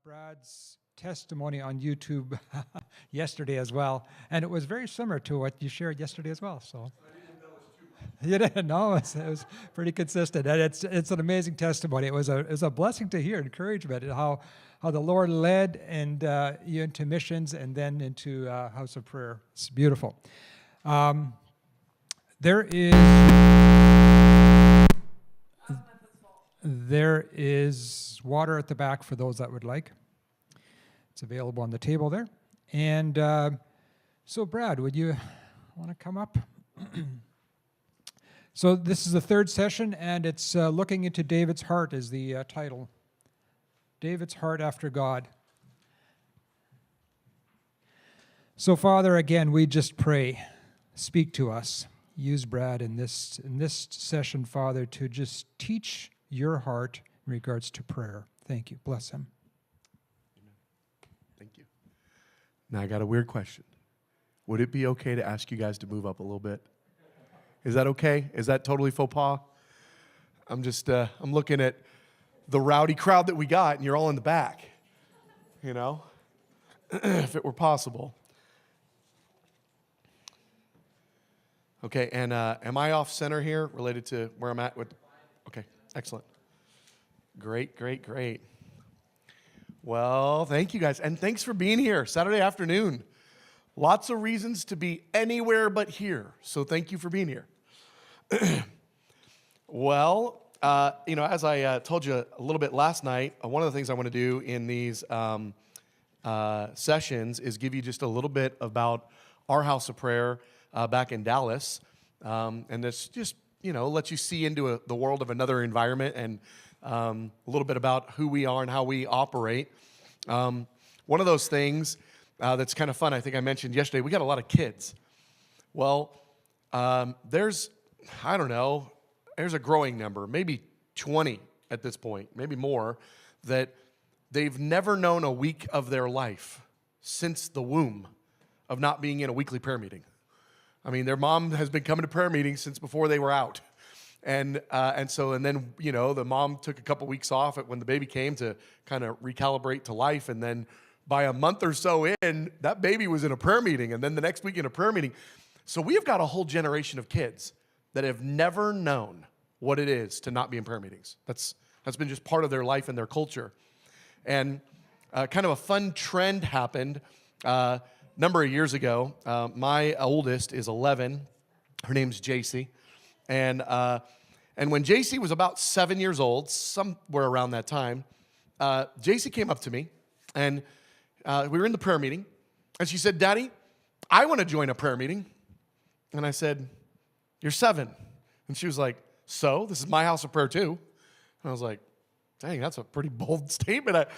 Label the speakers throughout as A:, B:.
A: Brad's testimony on YouTube yesterday as well, and it was very similar to what you shared yesterday as well. So you didn't know it was pretty consistent, and it's an amazing testimony. It was a blessing to hear, encouragement, and how the Lord led and you into missions and then into house of prayer. It's beautiful. There is water at the back for those that would like. It's available on the table there. And so, Brad, would you want to come up? So this is the third session, and it's Looking into David's Heart is the title. David's Heart After God. So, Father, again, we just pray, speak to us. Use Brad in this session, Father, to just teach your heart in regards to prayer. Thank you. Bless him.
B: Thank you. Now I got a weird question. Would it be okay to ask you guys to move up a little bit? Is that okay? Is that totally faux pas? I'm looking at the rowdy crowd that we got, and you're all in the back, you know, if it were possible. Okay, and am I off center here related to where I'm at? Okay, excellent. Great. Well, thank you guys, and thanks for being here Saturday afternoon. Lots of reasons to be anywhere but here, so thank you for being here. Well, as I told you a little bit last night, one of the things I want to do in these sessions is give you just a little bit about our house of prayer back in Dallas, and this just, let you see into the world of another environment and a little bit about who we are and how we operate. One of those things that's kind of fun, I think I mentioned yesterday, we got a lot of kids. Well, there's a growing number, maybe 20 at this point, maybe more, that they've never known a week of their life since the womb of not being in a weekly prayer meeting. I mean, their mom has been coming to prayer meetings since before they were out. And then, the mom took a couple weeks off when the baby came to kind of recalibrate to life. And then by a month or so in, that baby was in a prayer meeting. And then the next week in a prayer meeting. So we've got a whole generation of kids that have never known what it is to not be in prayer meetings. That's been just part of their life and their culture. And kind of a fun trend happened number of years ago. My oldest is 11. Her name's JC. And when JC was about 7 years old, somewhere around that time, JC came up to me, and we were in the prayer meeting, and she said, "Daddy, I want to join a prayer meeting." And I said, "You're 7." And she was like, "So? This is my house of prayer too." And I was like, "Dang, that's a pretty bold statement."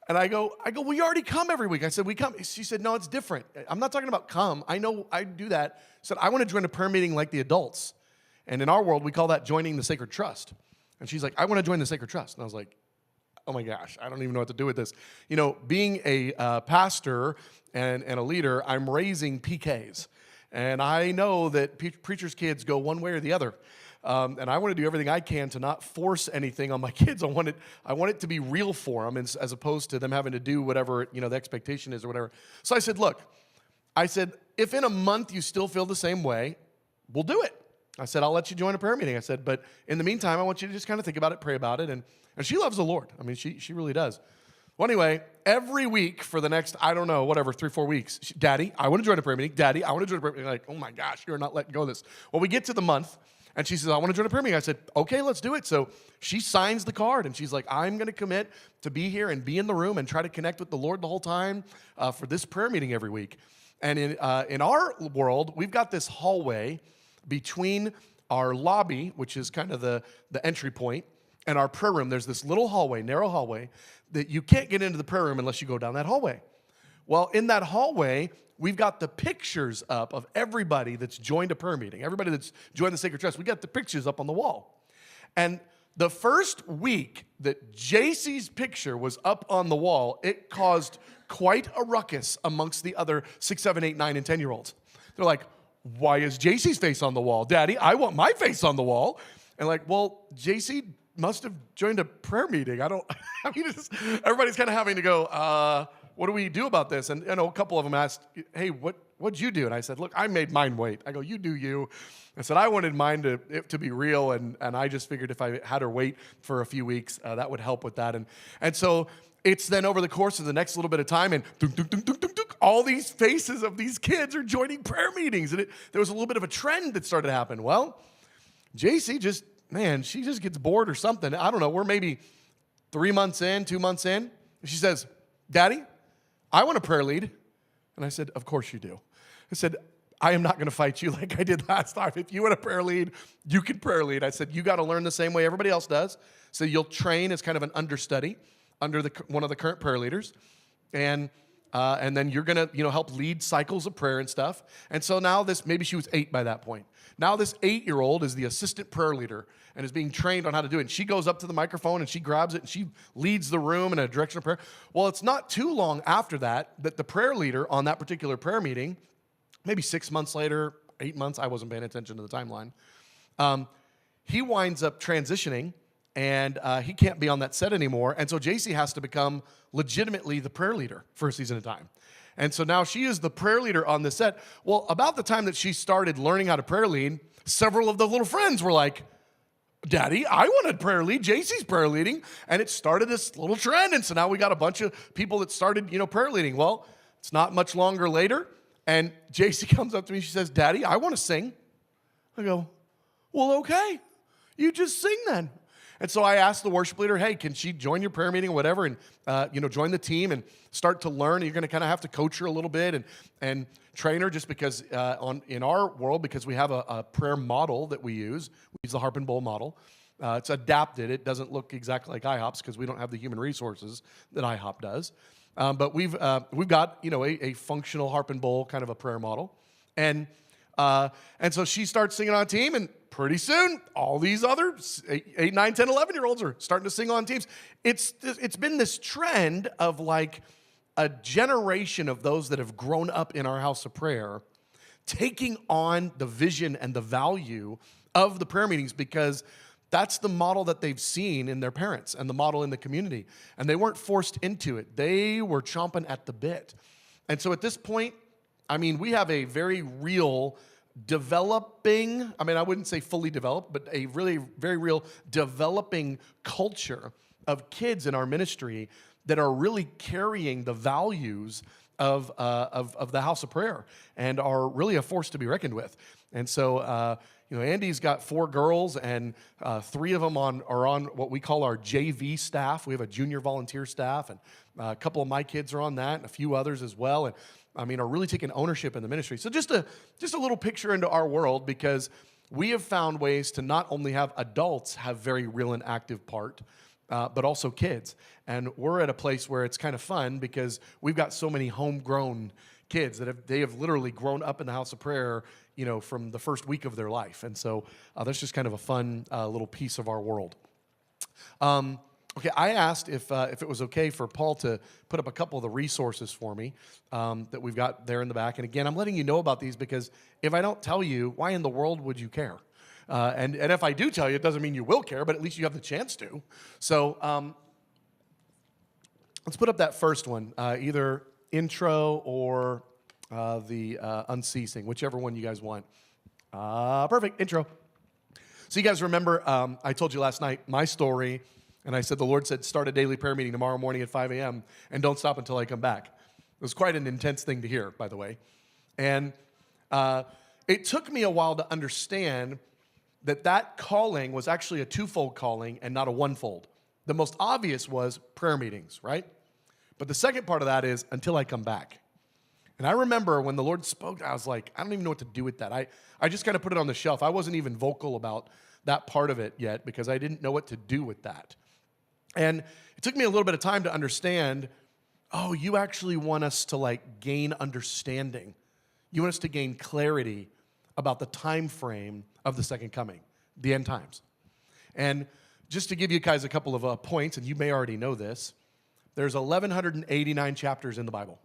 B: And I go, "We already come every week." I said, "We come." She said, "No, it's different. I'm not talking about come. I know I do that." I said, "I want to join a prayer meeting like the adults. And in our world, we call that joining the sacred trust." And she's like, "I want to join the sacred trust." And I was like, oh my gosh, I don't even know what to do with this. Being a pastor and a leader, I'm raising PKs. And I know that preachers' kids go one way or the other. And I want to do everything I can to not force anything on my kids. I want it to be real for them as opposed to them having to do whatever, the expectation is or whatever. So I said, "Look," "if in a month you still feel the same way, we'll do it." I said, "I'll let you join a prayer meeting." I said, "But in the meantime, I want you to just kind of think about it, pray about it." And she loves the Lord. I mean, she really does. Well, anyway, every week for the next, 3-4 weeks, "Daddy, I want to join a prayer meeting. Daddy, I want to join a prayer meeting." Like, oh my gosh, you're not letting go of this. Well, we get to the month, and she says, "I want to join a prayer meeting." I said, "Okay, let's do it." So she signs the card, and she's like, "I'm going to commit to be here and be in the room and try to connect with the Lord the whole time for this prayer meeting every week." And in our world, we've got this hallway between our lobby, which is kind of the entry point, and our prayer room. There's this little hallway, narrow hallway, that you can't get into the prayer room unless you go down that hallway. Well, in that hallway, we've got the pictures up of everybody that's joined a prayer meeting, everybody that's joined the Sacred Trust. We got the pictures up on the wall. And the first week that JC's picture was up on the wall, it caused quite a ruckus amongst the other 6, 7, 8, 9, and 10-year-olds. They're like, "Why is JC's face on the wall? Daddy, I want my face on the wall." And like, well, JC must have joined a prayer meeting. I don't, I mean, everybody's kind of having to go, what do we do about this? And a couple of them asked, hey, what'd you do? And I said, look, I made mine wait. I go, you do you. I said, I wanted mine to be real, and I just figured if I had her wait for a few weeks, that would help with that. And so it's then over the course of the next little bit of time, and all these faces of these kids are joining prayer meetings. And there was a little bit of a trend that started to happen. Well, JC she just gets bored or something. I don't know. We're maybe 3 months in, 2 months in. And she says, Daddy, I want a prayer lead. And I said, of course you do. I said, I am not going to fight you like I did last time. If you want a prayer lead, you can prayer lead. I said, you got to learn the same way everybody else does. So you'll train as kind of an understudy under one of the current prayer leaders. And then you're going to, help lead cycles of prayer and stuff. And so now maybe she was 8 by that point. Now this 8-year-old is the assistant prayer leader and is being trained on how to do it. And she goes up to the microphone and she grabs it and she leads the room in a direction of prayer. Well, it's not too long after that the prayer leader on that particular prayer meeting, maybe 6 months later, 8 months, I wasn't paying attention to the timeline, he winds up transitioning and he can't be on that set anymore. And so JC has to become legitimately the prayer leader for a season of time. And so now she is the prayer leader on the set. Well, about the time that she started learning how to prayer lead, several of the little friends were like, Daddy, I want a prayer lead. JC's prayer leading. And it started this little trend. And so now we got a bunch of people that started, prayer leading. Well, it's not much longer later. And JC comes up to me. She says, Daddy, I want to sing. I go, well, okay. You just sing then. And so I asked the worship leader, hey, can she join your prayer meeting or whatever and, join the team and start to learn? You're going to kind of have to coach her a little bit and train her just because in our world, because we have a prayer model that we use the Harp and Bowl model. It's adapted. It doesn't look exactly like IHOP's because we don't have the human resources that IHOP does. But we've got, a functional Harp and Bowl kind of a prayer model. And so she starts singing on a team, and pretty soon, all these other 8, 9, 10, 11-year-olds are starting to sing on teams. It's been this trend of like a generation of those that have grown up in our house of prayer taking on the vision and the value of the prayer meetings because that's the model that they've seen in their parents and the model in the community. And they weren't forced into it. They were chomping at the bit. And so at this point, we have a very real developing, I wouldn't say fully developed, but a really very real developing culture of kids in our ministry that are really carrying the values of the house of prayer and are really a force to be reckoned with. And so, Andy's got 4 girls, and 3 of them are on what we call our JV staff. We have a junior volunteer staff, and a couple of my kids are on that, and a few others as well. And are really taking ownership in the ministry. So just a little picture into our world, because we have found ways to not only have adults have very real and active part, but also kids. And we're at a place where it's kind of fun because we've got so many homegrown kids that they have literally grown up in the house of prayer, from the first week of their life. And so that's just kind of a fun little piece of our world. Okay, I asked if it was okay for Paul to put up a couple of the resources for me that we've got there in the back. And again, I'm letting you know about these because if I don't tell you, why in the world would you care? And if I do tell you, it doesn't mean you will care, but at least you have the chance to. So let's put up that first one, either intro or the unceasing, whichever one you guys want. Perfect, intro. So you guys remember, I told you last night my story. And I said, the Lord said, start a daily prayer meeting tomorrow morning at 5 a.m. and don't stop until I come back. It was quite an intense thing to hear, by the way. And it took me a while to understand that calling was actually a twofold calling and not a onefold. The most obvious was prayer meetings, right? But the second part of that is until I come back. And I remember when the Lord spoke, I was like, I don't even know what to do with that. I just kind of put it on the shelf. I wasn't even vocal about that part of it yet because I didn't know what to do with that. And it took me a little bit of time to understand, you actually want us to gain understanding. You want us to gain clarity about the time frame of the second coming, the end times. And just to give you guys a couple of points, and you may already know this, there's 1,189 chapters in the Bible.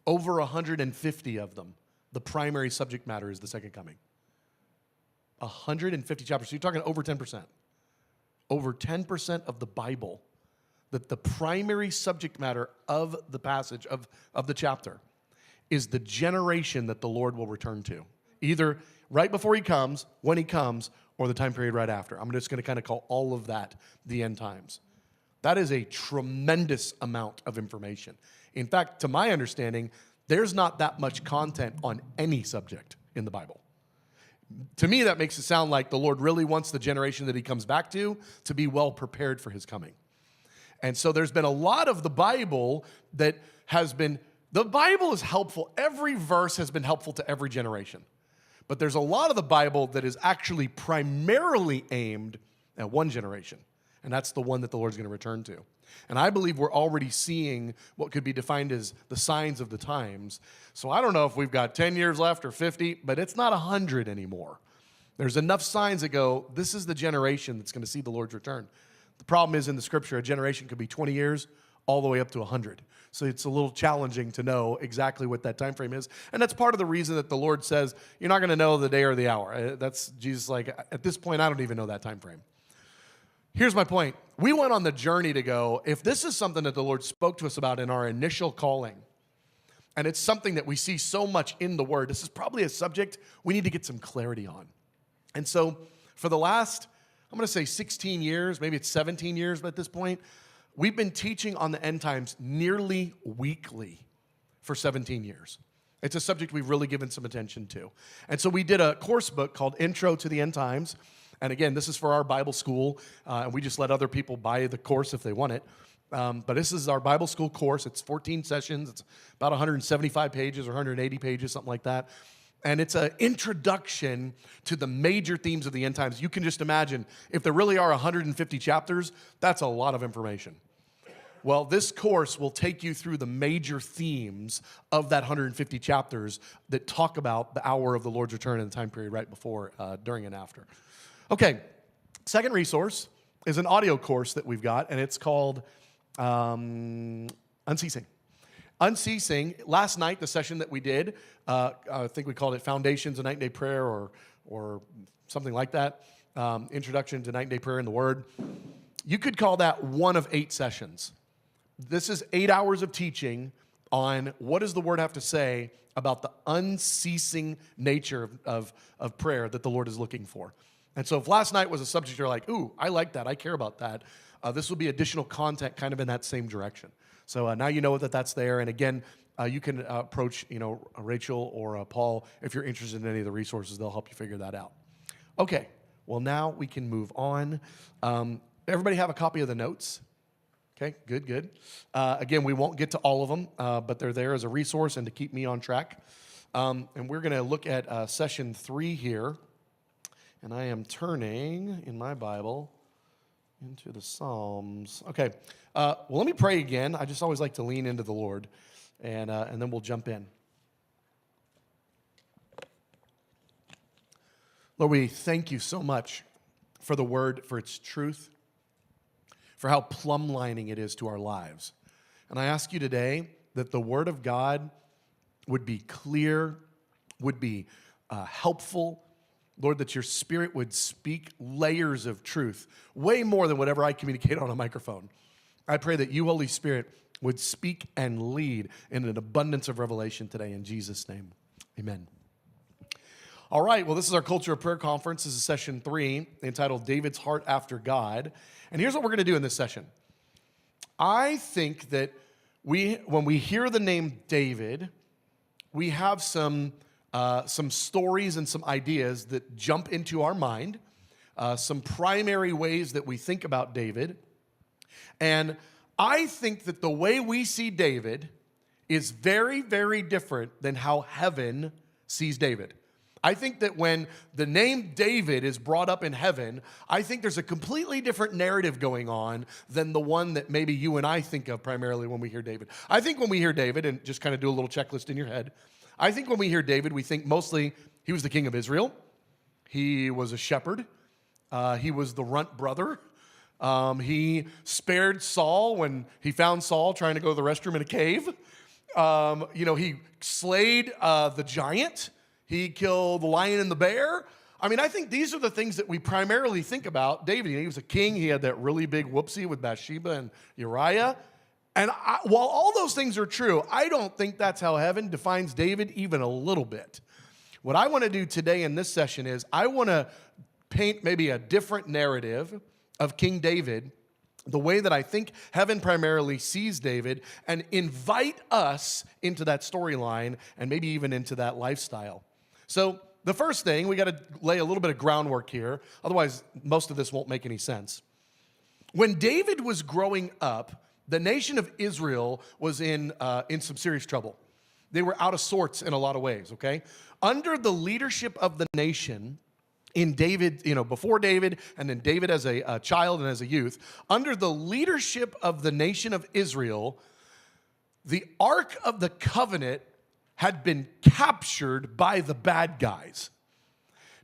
B: Over 150 of them, the primary subject matter is the second coming. 150 chapters, so you're talking over 10%. over 10% of the Bible, that the primary subject matter of the passage, of the chapter, is the generation that the Lord will return to. Either right before he comes, when he comes, or the time period right after. I'm just going to kind of call all of that the end times. That is a tremendous amount of information. In fact, to my understanding, there's not that much content on any subject in the Bible. To me, that makes it sound like the Lord really wants the generation that he comes back to be well prepared for his coming. And so there's been a lot of the Bible that has been, the Bible is helpful. Every verse has been helpful to every generation. But there's a lot of the Bible that is actually primarily aimed at one generation. And that's the one that the Lord's going to return to. And I believe we're already seeing what could be defined as the signs of the times. So I don't know if we've got 10 years left or 50, but it's not 100 anymore. There's enough signs that go, this is the generation that's going to see the Lord's return. The problem is in the scripture, a generation could be 20 years all the way up to 100. So it's a little challenging to know exactly what that time frame is. And that's part of the reason that the Lord says, you're not going to know the day or the hour. That's Jesus like, at this point, I don't even know that time frame. Here's my point. We went on the journey to go, if this is something that the Lord spoke to us about in our initial calling, and it's something that we see so much in the Word, this is probably a subject we need to get some clarity on. And so for the last, I'm going to say 16 years, maybe it's 17 years at this point, we've been teaching on the end times nearly weekly for 17 years. It's a subject we've really given some attention to. And so we did a course book called Intro to the End Times. And again, this is for our Bible school, and we just let other people buy the course if they want it. But this is our Bible school course. It's 14 sessions. It's about 175 pages or 180 pages, something like that. And it's an introduction to the major themes of the end times. You can just imagine, if there really are 150 chapters, that's a lot of information. Well, this course will take you through the major themes of that 150 chapters that talk about the hour of the Lord's return and the time period right before, during, and after. Okay, second resource is an audio course that we've got, and it's called Unceasing. Unceasing, last night, the session that we did, I think we called it Foundations of Night and Day Prayer or something like that, Introduction to Night and Day Prayer in the Word. You could call that one of 8 sessions. This is 8 hours of teaching on what does the Word have to say about the unceasing nature of prayer that the Lord is looking for. And so if last night was a subject you're like, ooh, I like that, I care about that, this will be additional content kind of in that same direction. So now you know that that's there. And again, you can approach Rachel or Paul if you're interested in any of the resources. They'll help you figure that out. Okay, well now we can move on. Everybody have a copy of the notes? Okay, good. Again, we won't get to all of them, but they're there as a resource and to keep me on track. And we're going to look at session 3 here. And I am turning in my Bible into the Psalms. Okay, well, let me pray again. I just always like to lean into the Lord, and then we'll jump in. Lord, we thank you so much for the Word, for its truth, for how plumb-lining it is to our lives. And I ask you today that the Word of God would be clear, would be helpful, Lord, that your Spirit would speak layers of truth, way more than whatever I communicate on a microphone. I pray that you, Holy Spirit, would speak and lead in an abundance of revelation today in Jesus' name. Amen. All right, well, this is our Culture of Prayer Conference. This is session 3, entitled David's Heart After God. And here's what we're going to do in this session. I think that when we hear the name David, we have some stories and some ideas that jump into our mind, some primary ways that we think about David. And I think that the way we see David is very, very different than how heaven sees David. I think that when the name David is brought up in heaven, I think there's a completely different narrative going on than the one that maybe you and I think of primarily when we hear David. I think when we hear David, and just kind of do a little checklist in your head, I think when we hear David, we think mostly he was the king of Israel. He was a shepherd. He was the runt brother. He spared Saul when he found Saul trying to go to the restroom in a cave. He slayed the giant. He killed the lion and the bear. I mean, I think these are the things that we primarily think about. David, he was a king. He had that really big whoopsie with Bathsheba and Uriah. And while all those things are true, I don't think that's how heaven defines David even a little bit. What I want to do today in this session is I want to paint maybe a different narrative of King David, the way that I think heaven primarily sees David, and invite us into that storyline and maybe even into that lifestyle. So the first thing, we got to lay a little bit of groundwork here. Otherwise, most of this won't make any sense. When David was growing up, the nation of Israel was in some serious trouble. They were out of sorts in a lot of ways, okay? Under the leadership of the nation, in David, before David, and then David as a child and as a youth, under the leadership of the nation of Israel, the Ark of the Covenant had been captured by the bad guys.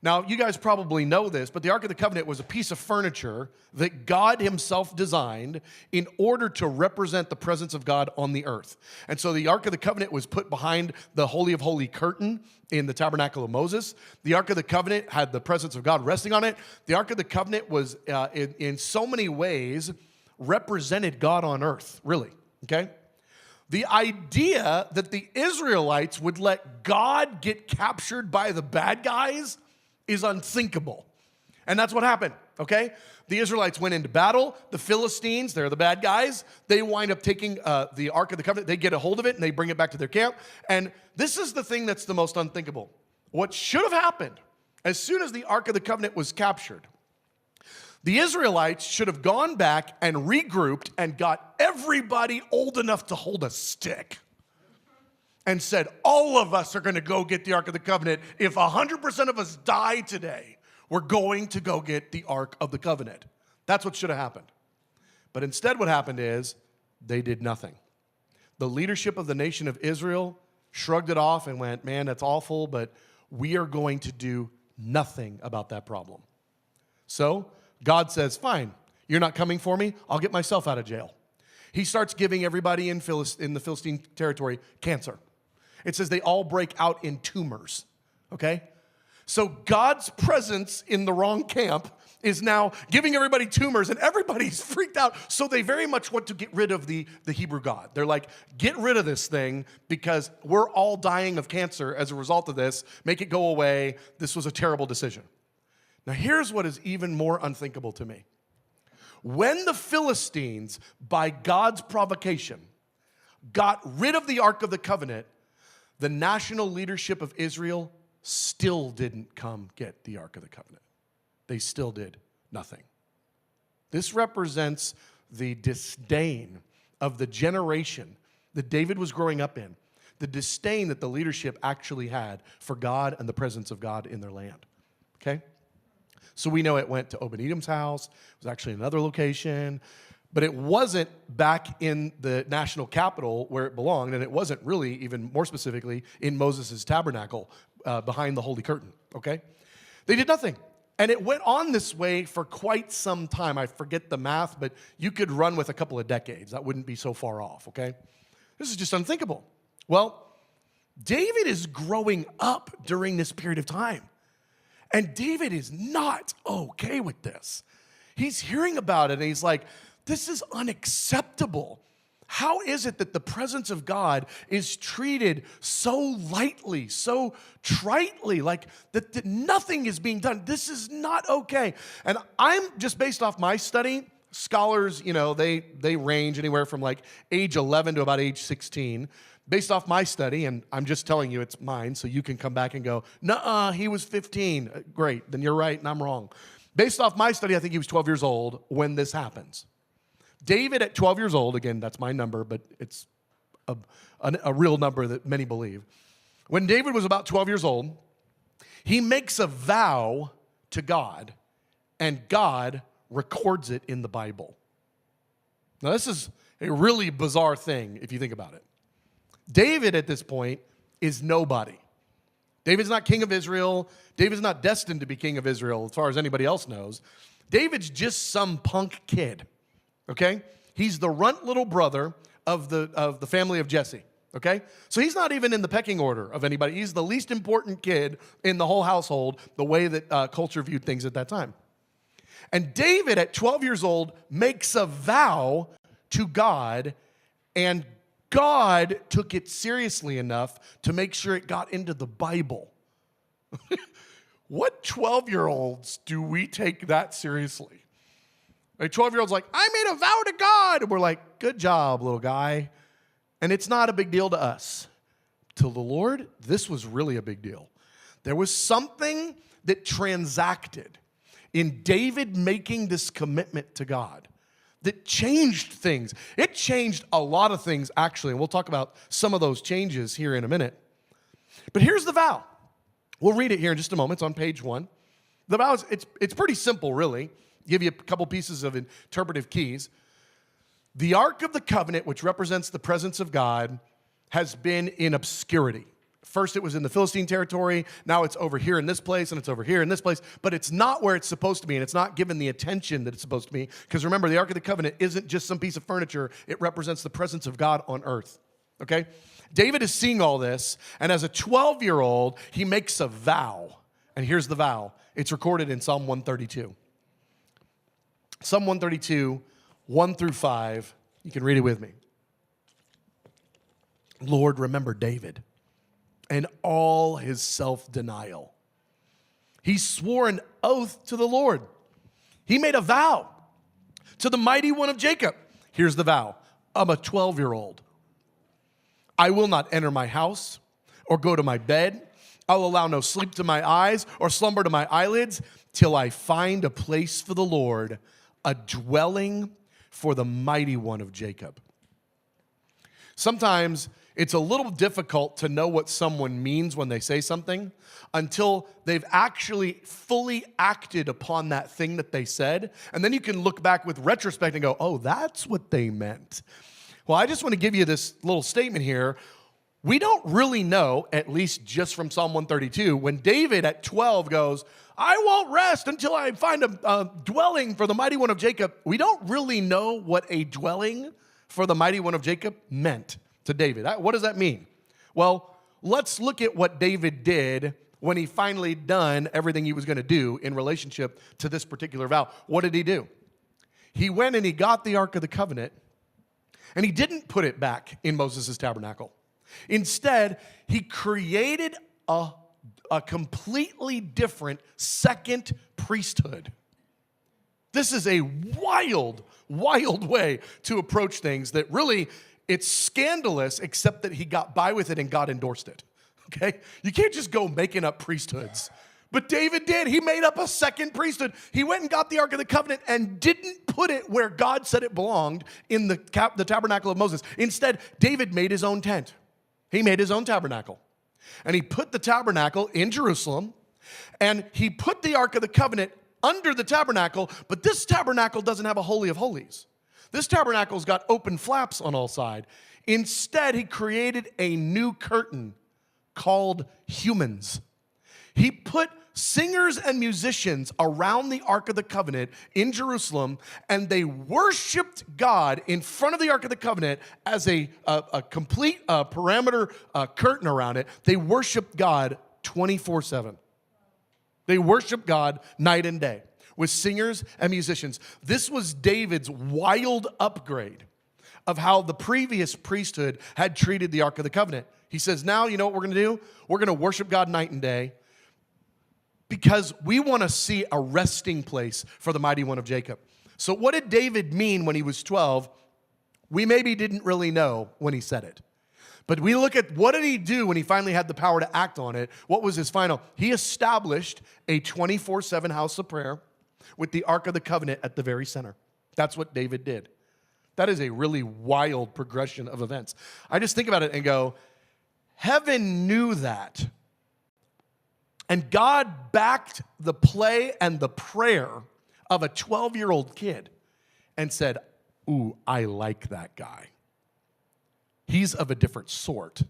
B: Now, you guys probably know this, but the Ark of the Covenant was a piece of furniture that God himself designed in order to represent the presence of God on the earth. And so the Ark of the Covenant was put behind the Holy of Holy curtain in the Tabernacle of Moses. The Ark of the Covenant had the presence of God resting on it. The Ark of the Covenant was, in so many ways, represented God on earth, really, okay? The idea that the Israelites would let God get captured by the bad guys is unthinkable. And that's what happened, okay? The Israelites went into battle. The Philistines, they're the bad guys. They wind up taking the Ark of the Covenant. They get a hold of it, and they bring it back to their camp. And this is the thing that's the most unthinkable. What should have happened as soon as the Ark of the Covenant was captured, the Israelites should have gone back and regrouped and got everybody old enough to hold a stick and said, all of us are going to go get the Ark of the Covenant. If 100% of us die today, we're going to go get the Ark of the Covenant. That's what should have happened. But instead what happened is they did nothing. The leadership of the nation of Israel shrugged it off and went, man, that's awful, but we are going to do nothing about that problem. So God says, fine, you're not coming for me, I'll get myself out of jail. He starts giving everybody in the Philistine territory cancer. It says they all break out in tumors, okay? So God's presence in the wrong camp is now giving everybody tumors, and everybody's freaked out. So they very much want to get rid of the Hebrew God. They're like, get rid of this thing because we're all dying of cancer as a result of this. Make it go away. This was a terrible decision. Now, here's what is even more unthinkable to me. When the Philistines, by God's provocation, got rid of the Ark of the Covenant, the national leadership of Israel still didn't come get the Ark of the Covenant. They still did nothing. This represents the disdain of the generation that David was growing up in, the disdain that the leadership actually had for God and the presence of God in their land, okay? So we know it went to Obed-Edom's house. It was actually another location. But it wasn't back in the national capital where it belonged, and it wasn't really, even more specifically, in Moses' tabernacle behind the holy curtain, okay? They did nothing. And it went on this way for quite some time. I forget the math, but you could run with a couple of decades. That wouldn't be so far off, okay? This is just unthinkable. Well, David is growing up during this period of time. And David is not okay with this. He's hearing about it, and he's like, this is unacceptable. How is it that the presence of God is treated so lightly, so tritely, like that nothing is being done? This is not okay. And I'm just based off my study, scholars, they range anywhere from like age 11 to about age 16. Based off my study, and I'm just telling you it's mine, so you can come back and go, nuh-uh, he was 15. Great, then you're right and I'm wrong. Based off my study, I think he was 12 years old when this happens. David at 12 years old, again, that's my number, but it's a real number that many believe. When David was about 12 years old, he makes a vow to God, and God records it in the Bible. Now, this is a really bizarre thing if you think about it. David at this point is nobody. David's not king of Israel. David's not destined to be king of Israel as far as anybody else knows. David's just some punk kid, okay? He's the runt little brother of the family of Jesse, okay? So he's not even in the pecking order of anybody. He's the least important kid in the whole household, the way that culture viewed things at that time. And David, at 12 years old, makes a vow to God, and God took it seriously enough to make sure it got into the Bible. What 12-year-olds do we take that seriously? A 12-year-old's like, I made a vow to God. And we're like, good job, little guy. And it's not a big deal to us. To the Lord, this was really a big deal. There was something that transacted in David making this commitment to God that changed things. It changed a lot of things, actually, and we'll talk about some of those changes here in a minute. But here's the vow. We'll read it here in just a moment. It's on page 1. The vow is, it's pretty simple, really. Give you a couple pieces of interpretive keys. The Ark of the Covenant, which represents the presence of God, has been in obscurity. First, it was in the Philistine territory. Now it's over here in this place, and it's over here in this place. But it's not where it's supposed to be, and it's not given the attention that it's supposed to be. Because remember, the Ark of the Covenant isn't just some piece of furniture. It represents the presence of God on earth. Okay? David is seeing all this, and as a 12-year-old, he makes a vow. And here's the vow. It's recorded in Psalm 132. Psalm 132, 1 through 5. You can read it with me. Lord, remember David and all his self-denial. He swore an oath to the Lord. He made a vow to the mighty one of Jacob. Here's the vow. I'm a 12-year-old. I will not enter my house or go to my bed. I'll allow no sleep to my eyes or slumber to my eyelids till I find a place for the Lord, a dwelling for the mighty one of Jacob. Sometimes it's a little difficult to know what someone means when they say something until they've actually fully acted upon that thing that they said. And then you can look back with retrospect and go, oh, that's what they meant. Well, I just want to give you this little statement here. We don't really know, at least just from Psalm 132, when David at 12 goes, I won't rest until I find a dwelling for the mighty one of Jacob. We don't really know what a dwelling for the mighty one of Jacob meant to David. What does that mean? Well, let's look at what David did when he finally done everything he was going to do in relationship to this particular vow. What did he do? He went and he got the Ark of the Covenant, and he didn't put it back in Moses' tabernacle. Instead, he created a completely different second priesthood. This is a wild, wild way to approach things that really, it's scandalous, except that he got by with it and God endorsed it, okay? You can't just go making up priesthoods. But David did. He made up a second priesthood. He went and got the Ark of the Covenant and didn't put it where God said it belonged in the tabernacle of Moses. Instead, David made his own tent. He made his own tabernacle. And he put the tabernacle in Jerusalem, and he put the Ark of the Covenant under the tabernacle, but this tabernacle doesn't have a Holy of Holies. This tabernacle's got open flaps on all sides. Instead, he created a new curtain called humans. He put singers and musicians around the Ark of the Covenant in Jerusalem, and they worshiped God in front of the Ark of the Covenant as a complete perimeter curtain around it. They worshiped God 24/7. They worshiped God night and day with singers and musicians. This was David's wild upgrade of how the previous priesthood had treated the Ark of the Covenant. He says, now, you know what we're going to do? We're going to worship God night and day, because we want to see a resting place for the mighty one of Jacob. So what did David mean when he was 12? We maybe didn't really know when he said it. But we look at what did he do when he finally had the power to act on it? What was his final? He established a 24/7 house of prayer with the Ark of the Covenant at the very center. That's what David did. That is a really wild progression of events. I just think about it and go, heaven knew that. And God backed the play and the prayer of a 12-year-old kid and said, ooh, I like that guy. He's of a different sort.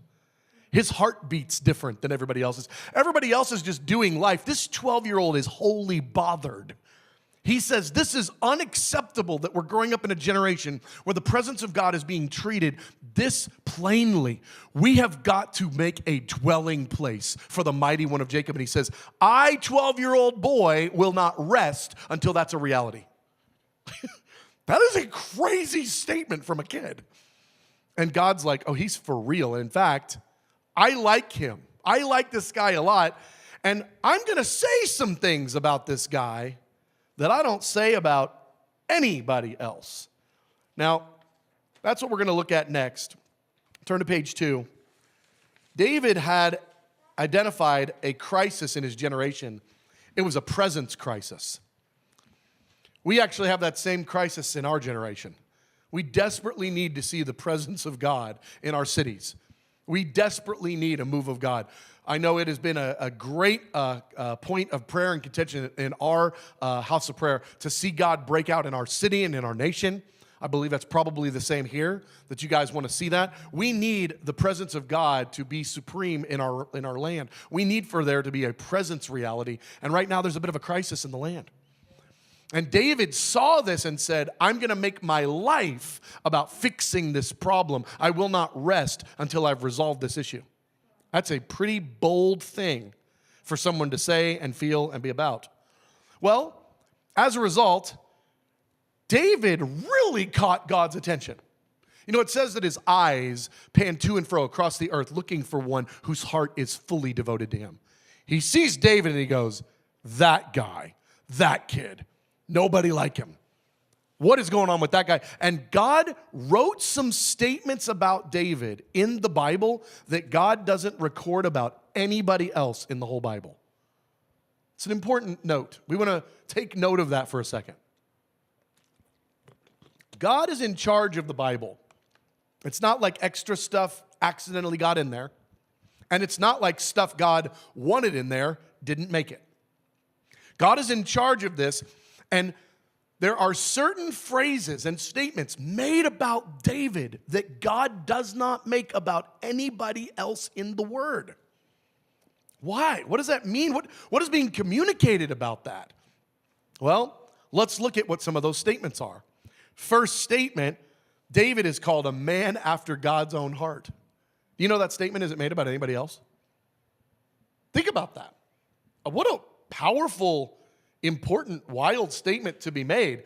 B: His heart beats different than everybody else's. Everybody else is just doing life. This 12-year-old is wholly bothered. He says, this is unacceptable that we're growing up in a generation where the presence of God is being treated this plainly. We have got to make a dwelling place for the mighty one of Jacob. And he says, I, 12-year-old boy, will not rest until that's a reality. That is a crazy statement from a kid. And God's like, oh, he's for real. And in fact, I like him. I like this guy a lot. And I'm going to say some things about this guy that I don't say about anybody else. Now, that's what we're going to look at next. Turn to page 2. David had identified a crisis in his generation. It was a presence crisis. We actually have that same crisis in our generation. We desperately need to see the presence of God in our cities. We desperately need a move of God. I know it has been a great point of prayer and contention in our house of prayer to see God break out in our city and in our nation. I believe that's probably the same here, that you guys want to see that. We need the presence of God to be supreme in our land. We need for there to be a presence reality. And right now there's a bit of a crisis in the land. And David saw this and said, I'm going to make my life about fixing this problem. I will not rest until I've resolved this issue. That's a pretty bold thing for someone to say and feel and be about. Well, as a result, David really caught God's attention. You know, it says that his eyes pan to and fro across the earth looking for one whose heart is fully devoted to him. He sees David and he goes, that guy, that kid, nobody like him. What is going on with that guy? And God wrote some statements about David in the Bible that God doesn't record about anybody else in the whole Bible. It's an important note. We want to take note of that for a second. God is in charge of the Bible. It's not like extra stuff accidentally got in there. And it's not like stuff God wanted in there didn't make it. God is in charge of this, and there are certain phrases and statements made about David that God does not make about anybody else in the Word. Why? What does that mean? What is being communicated about that? Well, let's look at what some of those statements are. First statement, David is called a man after God's own heart. Do you know that statement isn't made about anybody else? Think about that. What a powerful, important, wild statement to be made,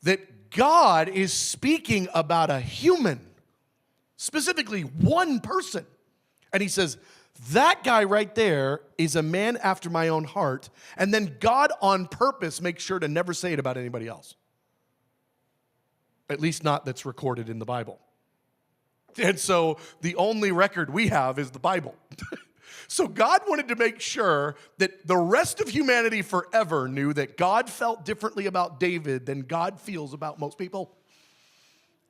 B: that God is speaking about a human, specifically one person. And he says, that guy right there is a man after my own heart. And then God on purpose makes sure to never say it about anybody else. At least not that's recorded in the Bible. And so the only record we have is the Bible. So God wanted to make sure that the rest of humanity forever knew that God felt differently about David than God feels about most people.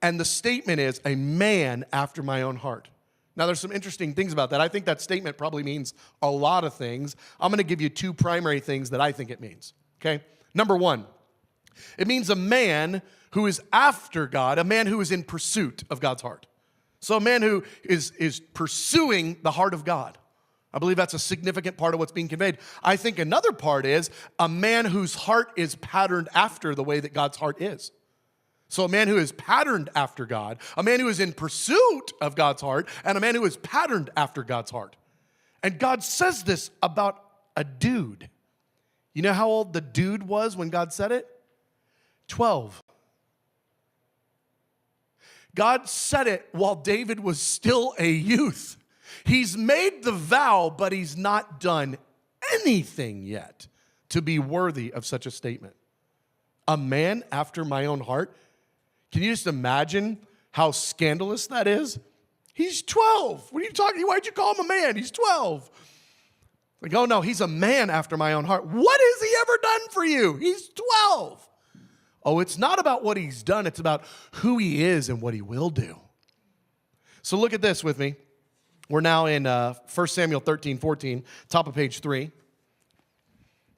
B: And the statement is, a man after my own heart. Now, there's some interesting things about that. I think that statement probably means a lot of things. I'm going to give you two primary things that I think it means, okay? Number one, it means a man who is after God, a man who is in pursuit of God's heart. So a man who is pursuing the heart of God. I believe that's a significant part of what's being conveyed. I think another part is a man whose heart is patterned after the way that God's heart is. So a man who is patterned after God, a man who is in pursuit of God's heart, and a man who is patterned after God's heart. And God says this about a dude. You know how old the dude was when God said it? 12. God said it while David was still a youth. He's made the vow, but he's not done anything yet to be worthy of such a statement. A man after my own heart. Can you just imagine how scandalous that is? He's 12. What are you talking? Why'd you call him a man? He's 12. Like, oh no, he's a man after my own heart. What has he ever done for you? He's 12. Oh, it's not about what he's done. It's about who he is and what he will do. So look at this with me. We're now in 1 Samuel 13:14, top of page 3.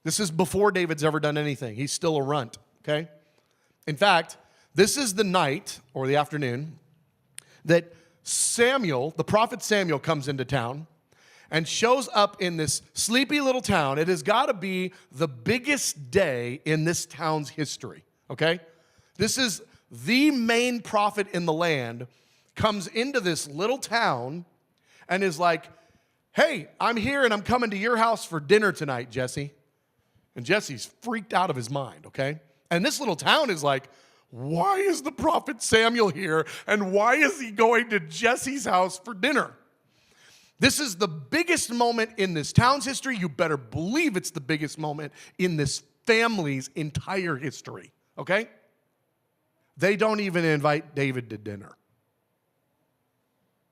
B: This is before David's ever done anything. He's still a runt, okay? In fact, this is the night or the afternoon that Samuel, the prophet Samuel, comes into town. and shows up in this sleepy little town. It has got to be the biggest day in this town's history, okay? This is the main prophet in the land, comes into this little town and is like, hey, I'm here and I'm coming to your house for dinner tonight, Jesse. And Jesse's freaked out of his mind, okay? And this little town is like, why is the prophet Samuel here? And why is he going to Jesse's house for dinner? This is the biggest moment in this town's history. You better believe it's the biggest moment in this family's entire history, okay? They don't even invite David to dinner.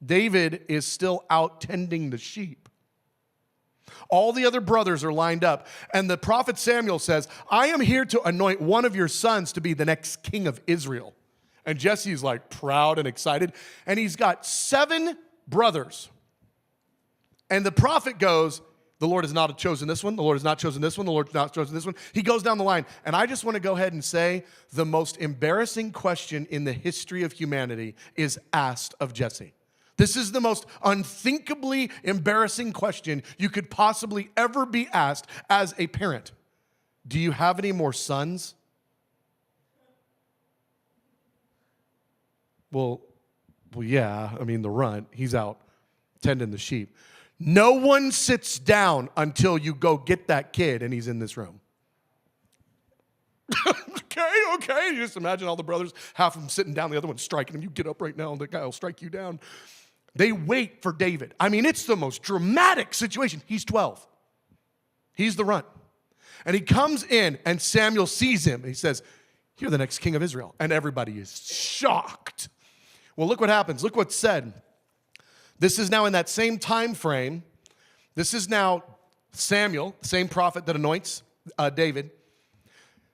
B: David is still out tending the sheep. All the other brothers are lined up, and the prophet Samuel says, I am here to anoint one of your sons to be the next king of Israel. And Jesse's like proud and excited, and he's got 7 brothers. And the prophet goes, the Lord has not chosen this one, the Lord has not chosen this one, the Lord has not chosen this one. He goes down the line, and I just want to go ahead and say the most embarrassing question in the history of humanity is asked of Jesse. This is the most unthinkably embarrassing question you could possibly ever be asked as a parent. Do you have any more sons? Well, yeah, I mean, the runt, he's out tending the sheep. No one sits down until you go get that kid and he's in this room. Okay. You just imagine all the brothers, half of them sitting down, the other one striking him. You get up right now and the guy will strike you down. They wait for David. I mean, it's the most dramatic situation. He's 12. He's the runt. And he comes in, and Samuel sees him, and he says, you're the next king of Israel. And everybody is shocked. Well, look what happens. Look what's said. This is now in that same time frame. This is now Samuel, the same prophet that anoints David.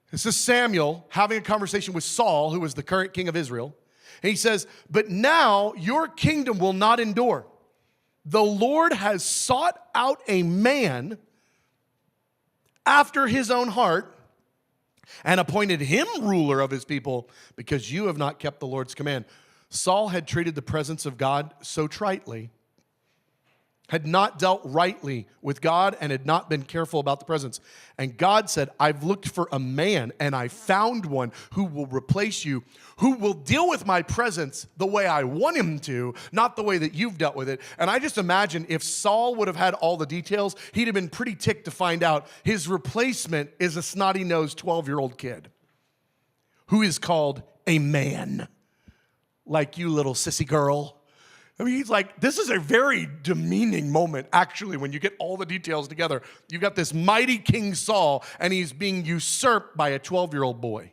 B: This is Samuel having a conversation with Saul, who was the current king of Israel. And he says, but now your kingdom will not endure. The Lord has sought out a man after his own heart and appointed him ruler of his people because you have not kept the Lord's command. Saul had treated the presence of God so tritely, had not dealt rightly with God, and had not been careful about the presence. And God said, I've looked for a man, and I found one who will replace you, who will deal with my presence the way I want him to, not the way that you've dealt with it. And I just imagine if Saul would have had all the details, he'd have been pretty ticked to find out his replacement is a snotty-nosed 12-year-old kid who is called a man, like you little sissy girl. I mean, he's like, this is a very demeaning moment, actually, when you get all the details together. You've got this mighty King Saul, and he's being usurped by a 12-year-old boy.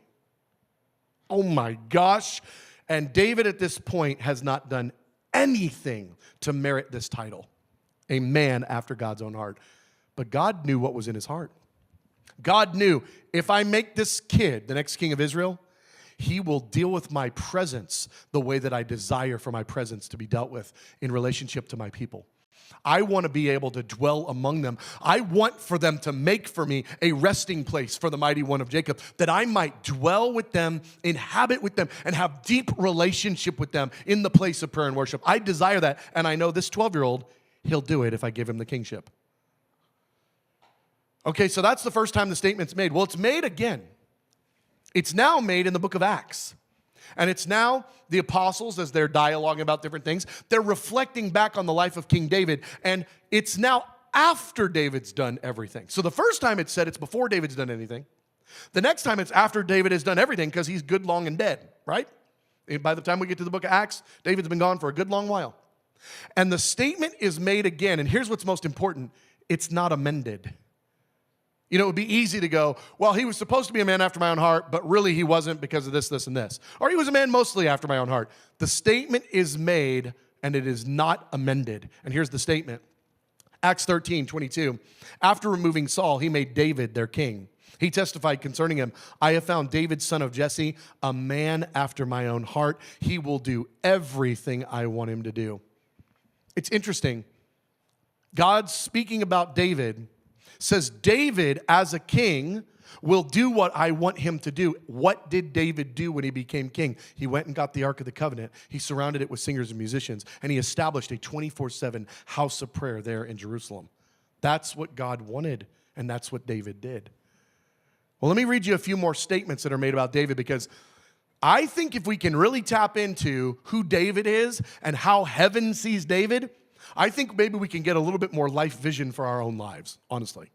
B: Oh, my gosh. And David, at this point, has not done anything to merit this title, a man after God's own heart. But God knew what was in his heart. God knew, if I make this kid the next king of Israel, he will deal with my presence the way that I desire for my presence to be dealt with in relationship to my people. I want to be able to dwell among them. I want for them to make for me a resting place for the mighty one of Jacob, that I might dwell with them, inhabit with them, and have deep relationship with them in the place of prayer and worship. I desire that, and I know this 12-year-old, he'll do it if I give him the kingship. Okay, so that's the first time the statement's made. Well, it's made again. It's now made in the book of Acts. And it's now the apostles, as they're dialoguing about different things, they're reflecting back on the life of King David. And it's now after David's done everything. So the first time it's said it's before David's done anything. The next time it's after David has done everything because he's good, long, and dead, right? And by the time we get to the book of Acts, David's been gone for a good long while. And the statement is made again. And here's what's most important. It's not amended. You know, it would be easy to go, well, he was supposed to be a man after my own heart, but really he wasn't because of this, this, and this. Or he was a man mostly after my own heart. The statement is made, and it is not amended. And here's the statement. Acts 13:22. After removing Saul, he made David their king. He testified concerning him, I have found David, son of Jesse, a man after my own heart. He will do everything I want him to do. It's interesting. God speaking about David says David, as a king, will do what I want him to do. What did David do when he became king? He went and got the Ark of the Covenant. He surrounded it with singers and musicians, and he established a 24/7 house of prayer there in Jerusalem. That's what God wanted, and that's what David did. Well, let me read you a few more statements that are made about David, because I think if we can really tap into who David is and how heaven sees David, I think maybe we can get a little bit more life vision for our own lives, honestly.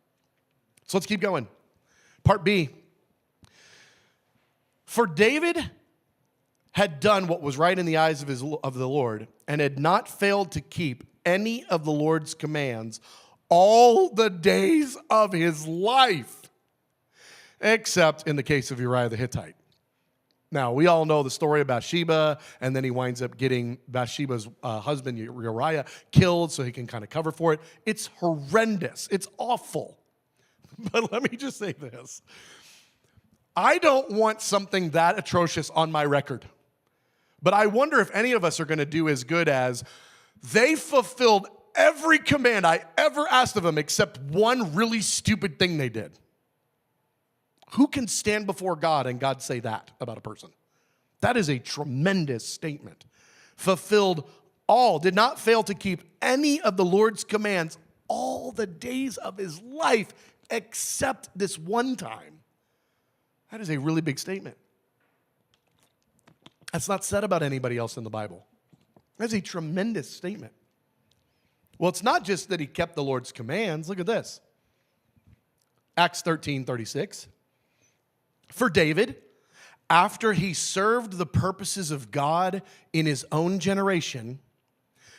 B: So let's keep going. Part B. For David had done what was right in the eyes of the Lord, and had not failed to keep any of the Lord's commands all the days of his life, except in the case of Uriah the Hittite. Now, we all know the story of Bathsheba, and then he winds up getting Bathsheba's husband, Uriah, killed so he can kind of cover for it. It's horrendous. It's awful. But let me just say this. I don't want something that atrocious on my record. But I wonder if any of us are going to do as good as they fulfilled every command I ever asked of them except one really stupid thing they did. Who can stand before God and God say that about a person? That is a tremendous statement. Fulfilled all, did not fail to keep any of the Lord's commands all the days of his life except this one time. That is a really big statement. That's not said about anybody else in the Bible. That's a tremendous statement. Well, it's not just that he kept the Lord's commands. Look at this. Acts 13:36. For David, after he served the purposes of God in his own generation,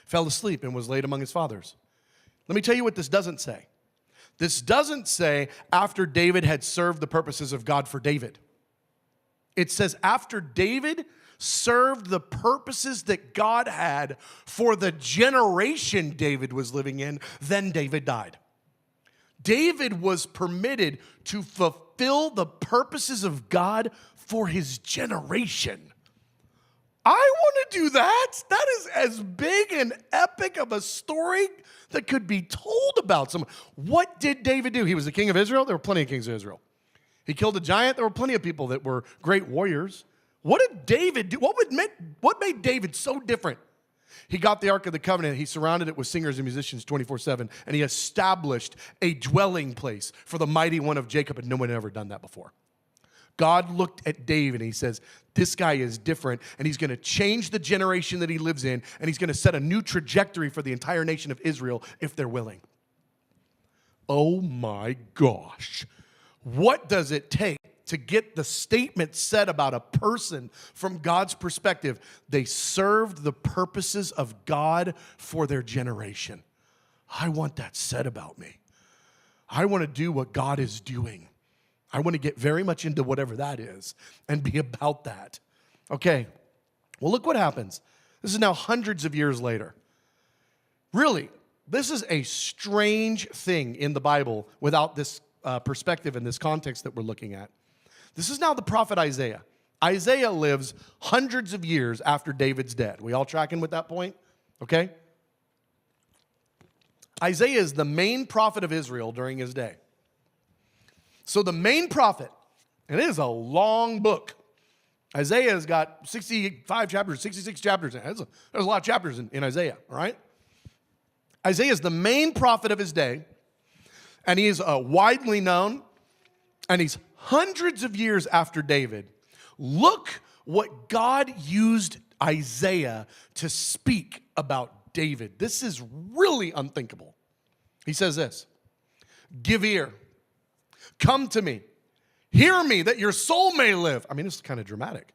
B: fell asleep and was laid among his fathers. Let me tell you what this doesn't say. This doesn't say after David had served the purposes of God for David. It says after David served the purposes that God had for the generation David was living in, then David died. David was permitted to fulfill the purposes of God for his generation. I want to do that. That is as big and epic of a story that could be told about someone. What did David do? He was the king of Israel. There were plenty of kings of Israel. He killed a giant. There were plenty of people that were great warriors. What did David do? What made David so different? He got the Ark of the Covenant. He surrounded it with singers and musicians 24/7, and he established a dwelling place for the mighty one of Jacob, and no one had ever done that before. God looked at David and he says, this guy is different, and he's going to change the generation that he lives in, and he's going to set a new trajectory for the entire nation of Israel if they're willing. Oh my gosh. What does it take to get the statement said about a person from God's perspective? They served the purposes of God for their generation. I want that said about me. I want to do what God is doing. I want to get very much into whatever that is and be about that. Okay, well, look what happens. This is now hundreds of years later. Really, this is a strange thing in the Bible without this perspective and this context that we're looking at. This is now the prophet Isaiah. Isaiah lives hundreds of years after David's dead. We all tracking with that point? Okay? Isaiah is the main prophet of Israel during his day. So the main prophet, and it is a long book. Isaiah has got 65 chapters, 66 chapters. There's a lot of chapters in Isaiah, all right? Isaiah is the main prophet of his day, and he is widely known, and he's hundreds of years after David. Look what God used Isaiah to speak about David. This is really unthinkable. He says this, give ear, come to me, hear me that your soul may live. I mean, this is kind of dramatic.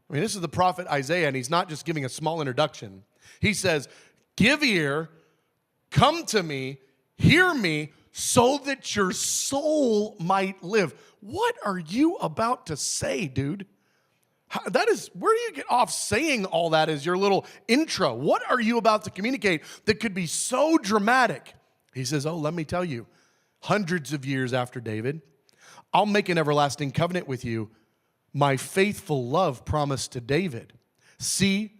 B: I mean, this is the prophet Isaiah, and he's not just giving a small introduction. He says, give ear, come to me, hear me, so that your soul might live. What are you about to say, dude? That is, where do you get off saying all that as your little intro? What are you about to communicate that could be so dramatic? He says, oh, let me tell you, hundreds of years after David, I'll make an everlasting covenant with you, my faithful love promised to David. See,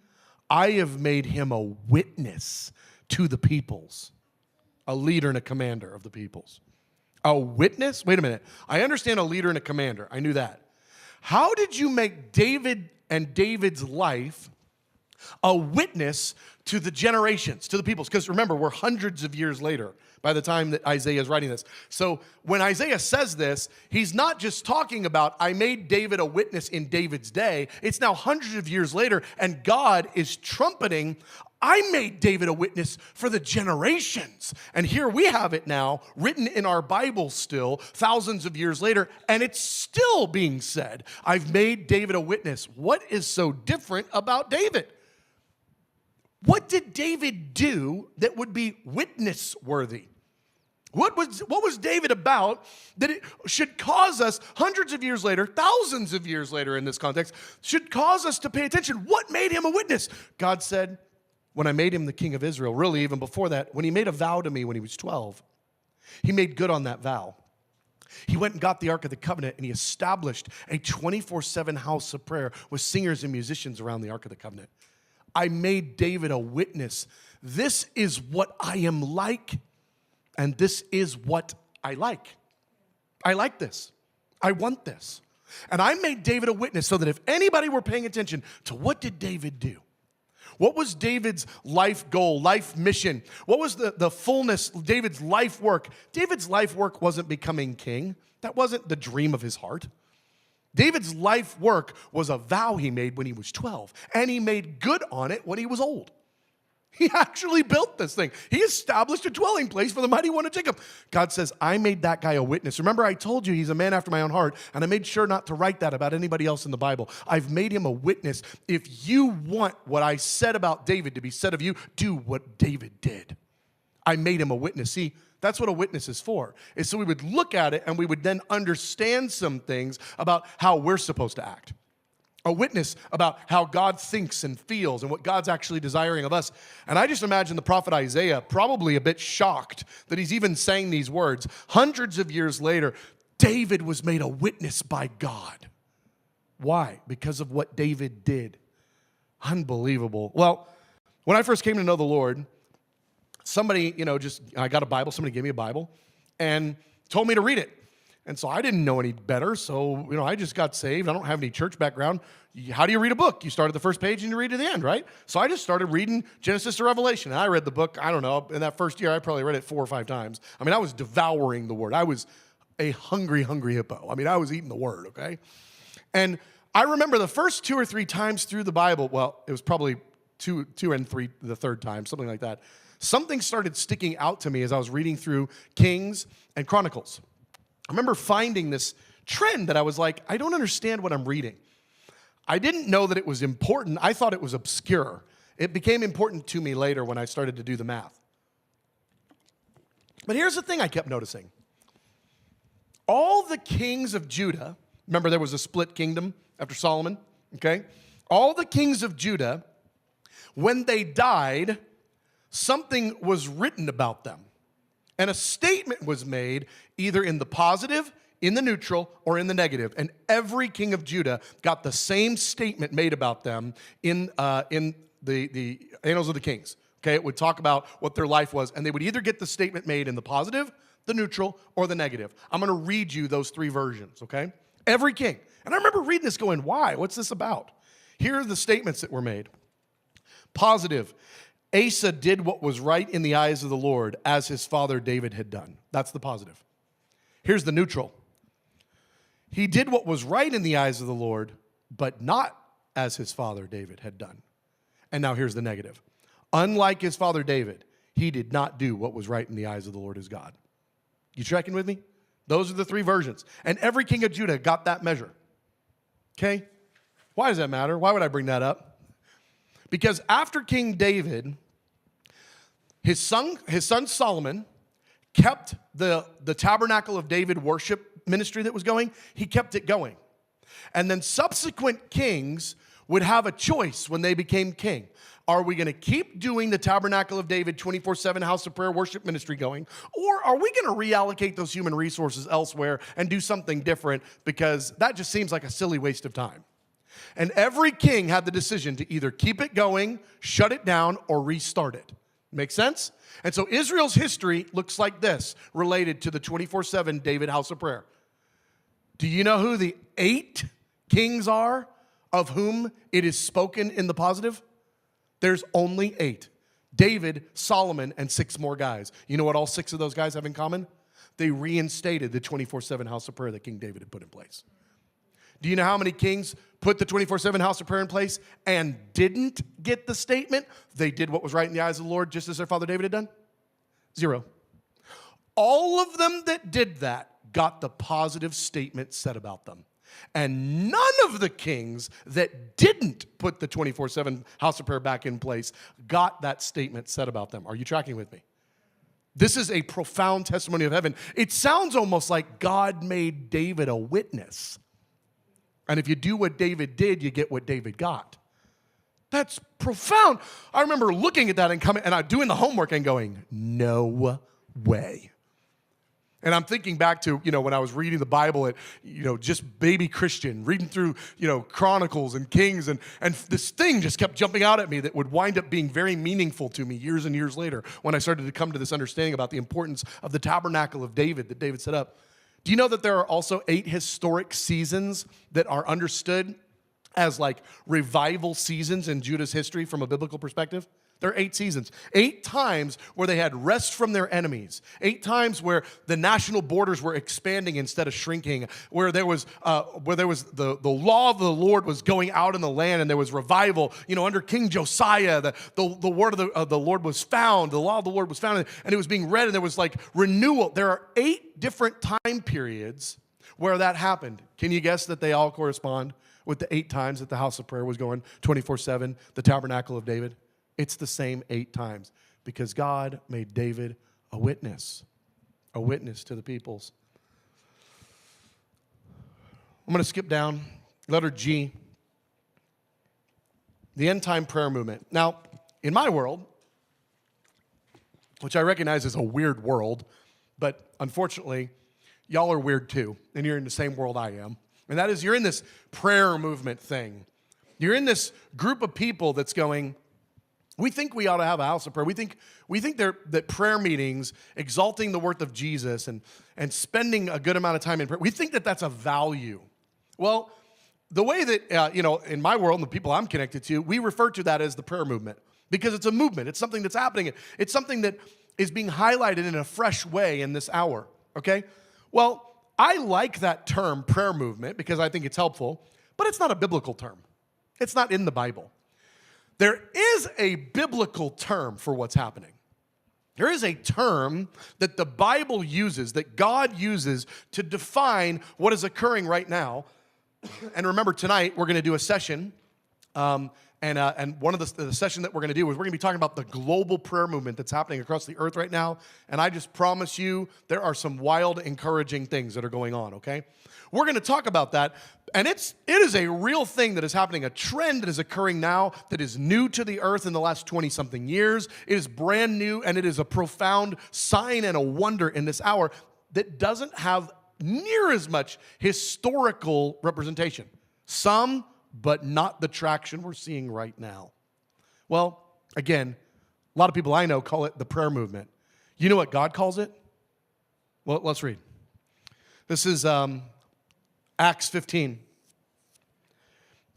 B: I have made him a witness to the peoples, a leader and a commander of the peoples. A witness? Wait a minute. I understand a leader and a commander. I knew that. How did you make David and David's life a witness to the generations, to the peoples? Because remember, we're hundreds of years later by the time that Isaiah is writing this. So when Isaiah says this, he's not just talking about, I made David a witness in David's day. It's now hundreds of years later, and God is trumpeting, I made David a witness for the generations. And here we have it now, written in our Bible still, thousands of years later, and it's still being said, I've made David a witness. What is so different about David? What did David do that would be witness worthy? What was David about that it should cause us hundreds of years later, thousands of years later in this context, should cause us to pay attention? What made him a witness? God said, when I made him the king of Israel, really even before that, when he made a vow to me when he was 12, he made good on that vow. He went and got the Ark of the Covenant, and he established a 24/7 house of prayer with singers and musicians around the Ark of the Covenant. I made David a witness. This is what I am like, and this is what I like. I like this. I want this. And I made David a witness so that if anybody were paying attention to what did David do? What was David's life goal, life mission? What was the fullness, David's life work? David's life work wasn't becoming king. That wasn't the dream of his heart. David's life work was a vow he made when he was 12, and he made good on it when he was old. He actually built this thing. He established a dwelling place for the mighty one of Jacob. God says, I made that guy a witness. Remember, I told you he's a man after my own heart, and I made sure not to write that about anybody else in the Bible. I've made him a witness. If you want what I said about David to be said of you, do what David did. I made him a witness. See, that's what a witness is for, is so we would look at it and we would then understand some things about how we're supposed to act. A witness about how God thinks and feels and what God's actually desiring of us. And I just imagine the prophet Isaiah probably a bit shocked that he's even saying these words. Hundreds of years later, David was made a witness by God. Why? Because of what David did. Unbelievable. Well, when I first came to know the Lord, somebody, I got a Bible, somebody gave me a Bible and told me to read it. And so I didn't know any better, so, I just got saved. I don't have any church background. How do you read a book? You start at the first page and you read to the end, right? So I just started reading Genesis to Revelation. And I read the book, I don't know, in that first year, I probably read it 4 or 5 times. I was devouring the Word. I was a hungry hippo. I was eating the Word, okay? And I remember the first 2 or 3 times through the Bible, well, it was probably two and three the third time, something like that. Something started sticking out to me as I was reading through Kings and Chronicles. I remember finding this trend that I was like, I don't understand what I'm reading. I didn't know that it was important. I thought it was obscure. It became important to me later when I started to do the math. But here's the thing I kept noticing. All the kings of Judah, remember there was a split kingdom after Solomon, okay? All the kings of Judah, when they died, something was written about them. And a statement was made either in the positive, in the neutral, or in the negative. And every king of Judah got the same statement made about them in the Annals of the Kings. Okay, it would talk about what their life was. And they would either get the statement made in the positive, the neutral, or the negative. I'm going to read you those 3 versions, okay? Every king. And I remember reading this going, why? What's this about? Here are the statements that were made. Positive. Asa did what was right in the eyes of the Lord, as his father David had done. That's the positive. Here's the neutral. He did what was right in the eyes of the Lord, but not as his father David had done. And now here's the negative. Unlike his father David, he did not do what was right in the eyes of the Lord his God. You tracking with me? Those are the 3 versions. And every king of Judah got that measure. Okay? Why does that matter? Why would I bring that up? Because after King David, his son Solomon kept the tabernacle of David worship ministry that was going. He kept it going. And then subsequent kings would have a choice when they became king. Are we going to keep doing the tabernacle of David 24/7 house of prayer worship ministry going? Or are we going to reallocate those human resources elsewhere and do something different, because that just seems like a silly waste of time? And every king had the decision to either keep it going, shut it down, or restart it. Make sense? And so Israel's history looks like this, related to the 24/7 David house of prayer. Do you know who the 8 kings are of whom it is spoken in the positive? There's only 8. David, Solomon, and 6 more guys. You know what all 6 of those guys have in common? They reinstated the 24/7 house of prayer that King David had put in place. Do you know how many kings put the 24/7 house of prayer in place and didn't get the statement? They did what was right in the eyes of the Lord, just as their father David had done? 0. All of them that did that got the positive statement said about them. And none of the kings that didn't put the 24/7 house of prayer back in place got that statement said about them. Are you tracking with me? This is a profound testimony of heaven. It sounds almost like God made David a witness. And if you do what David did, you get what David got. That's profound. I remember looking at that and doing the homework and going, no way. And I'm thinking back to, when I was reading the Bible at, just baby Christian, reading through, Chronicles and Kings, and this thing just kept jumping out at me that would wind up being very meaningful to me years and years later when I started to come to this understanding about the importance of the tabernacle of David that David set up. Do you know that there are also 8 historic seasons that are understood as like revival seasons in Judah's history from a biblical perspective? There are 8 seasons. 8 times where they had rest from their enemies. 8 times where the national borders were expanding instead of shrinking. Where there was the law of the Lord was going out in the land, and there was revival. Under King Josiah, the word of the Lord was found. The law of the Lord was found, and it was being read, and there was like renewal. There are 8 different time periods where that happened. Can you guess that they all correspond with the 8 times that the house of prayer was going 24/7, the tabernacle of David? It's the same 8 times because God made David a witness to the peoples. I'm going to skip down. Letter G. The end time prayer movement. Now, in my world, which I recognize is a weird world, but unfortunately, y'all are weird too, and you're in the same world I am. And that is, you're in this prayer movement thing. You're in this group of people that's going, we think we ought to have a house of prayer. We think that prayer meetings, exalting the worth of Jesus and spending a good amount of time in prayer, we think that that's a value. Well, the way that, in my world and the people I'm connected to, we refer to that as the prayer movement because it's a movement. It's something that's happening. It's something that is being highlighted in a fresh way in this hour, okay? Well, I like that term, prayer movement, because I think it's helpful, but it's not a biblical term. It's not in the Bible. There is a biblical term for what's happening. There is a term that the Bible uses, that God uses to define what is occurring right now. And remember, tonight we're going to do a session, and one of the session that we're going to do is we're going to be talking about the global prayer movement that's happening across the earth right now. And I just promise you, there are some wild, encouraging things that are going on, okay? We're going to talk about that, and it is a real thing that is happening, a trend that is occurring now that is new to the earth in the last 20-something years. It is brand new, and it is a profound sign and a wonder in this hour that doesn't have near as much historical representation. Some, but not the traction we're seeing right now. Well, again, a lot of people I know call it the prayer movement. You know what God calls it? Well, let's read. This is Acts 15.